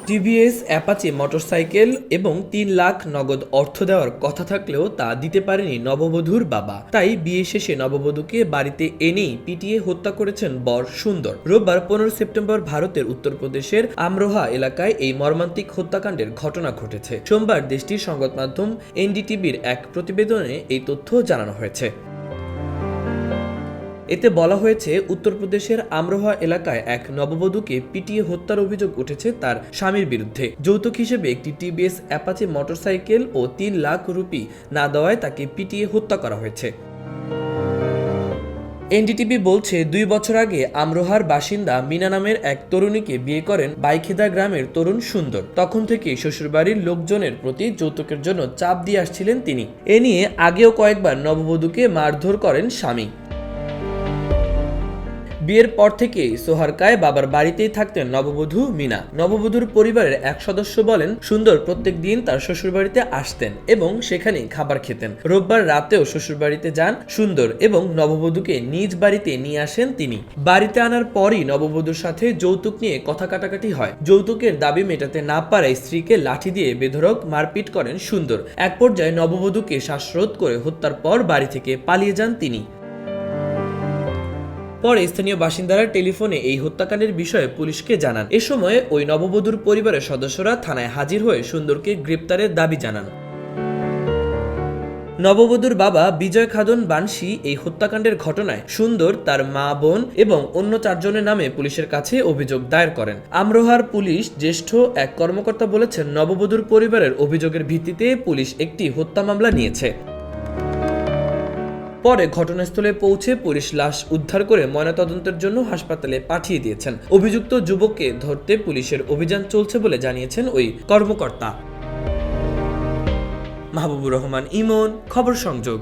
TVS Apache motorcycle এবং ৩ লাখ নগদ অর্থ দেওয়ার কথা থাকলেও তা দিতে পারেনি নববধূর বাবা। তাই বিয়ে শেষে নববধূকে বাড়িতে এনেই পিটিয়ে হত্যা করেছেন বর সুন্দর। রোববার ১৫ সেপ্টেম্বর ভারতের উত্তরপ্রদেশের আমরোহা এলাকায় এই মর্মান্তিক হত্যাকাণ্ডের ঘটনা ঘটেছে। সোমবার দেশটির সংবাদ মাধ্যম এনডিটিভির এক প্রতিবেদনে এই তথ্য জানানো হয়েছে। এতে বলা হয়েছে, উত্তরপ্রদেশের আমরোহা এলাকায় এক নববধূকে পিটিয়ে হত্যার অভিযোগ উঠেছে তার স্বামীর বিরুদ্ধে। যৌতুক হিসেবে একটি টিভিএস অ্যাপাচি মোটরসাইকেল ও ৩ লাখ রুপি না দেওয়ায় তাকে পিটিয়ে হত্যা করা হয়েছে। এনডিটিভি বলছে, ২ বছর আগে আমরোহার বাসিন্দা মিনা নামের এক তরুণীকে বিয়ে করেন বাইখেদা গ্রামের তরুণ সুন্দর। তখন থেকেই শ্বশুরবাড়ির লোকজনের প্রতি যৌতুকের জন্য চাপ দিয়ে আসছিলেন তিনি। এ নিয়ে আগেও কয়েকবার নববধূকে মারধর করেন স্বামী। বিয়ের পর থেকেই সোহারকায় বাবার বাড়িতেই থাকতেন নববধূ মিনা। নববধূর পরিবারের এক সদস্য বলেন, সুন্দর প্রত্যেক দিন তার শ্বশুরবাড়িতে আসতেন এবং সেখানেই খাবার খেতেন। রোববার রাতেও শ্বশুরবাড়িতে যান সুন্দর এবং নববধূকে নিজ বাড়িতে নিয়ে আসেন তিনি। বাড়িতে আনার পরই নববধূর সাথে যৌতুক নিয়ে কথা কাটাকাটি হয়। যৌতুকের দাবি মেটাতে না পারায় স্ত্রীকে লাঠি দিয়ে বেধড়ক মারপিট করেন সুন্দর। এক পর্যায়ে নববধূকে শ্বাসরোধ করে হত্যার পর বাড়ি থেকে পালিয়ে যান তিনি। পরে স্থানীয় বাসিন্দারা টেলিফোনে এই হত্যাকাণ্ডের বিষয়ে পুলিশকে জানান। এ সময় ওই নববধূর পরিবারের সদস্যরা থানায় হাজির হয়ে সুন্দরকে গ্রেপ্তারের দাবি জানান। নববধূর বাবা বিজয় খাদন বানশি এই হত্যাকাণ্ডের ঘটনায় সুন্দর, তার মা, বোন এবং অন্য ৪ জনের নামে পুলিশের কাছে অভিযোগ দায়ের করেন। আমরোহার পুলিশ জ্যেষ্ঠ এক কর্মকর্তা বলেছেন, নববধূর পরিবারের অভিযোগের ভিত্তিতে পুলিশ একটি হত্যা মামলা নিয়েছে। পরে ঘটনাস্থলে পৌঁছে পুলিশ লাশ উদ্ধার করে ময়নাতদন্তের জন্য হাসপাতালে পাঠিয়ে দিয়েছেন। অভিযুক্ত যুবককে ধরতে পুলিশের অভিযান চলছে বলে জানিয়েছেন ওই কর্মকর্তা। মাহবুবুর রহমান ইমন, খবর সংযোগ।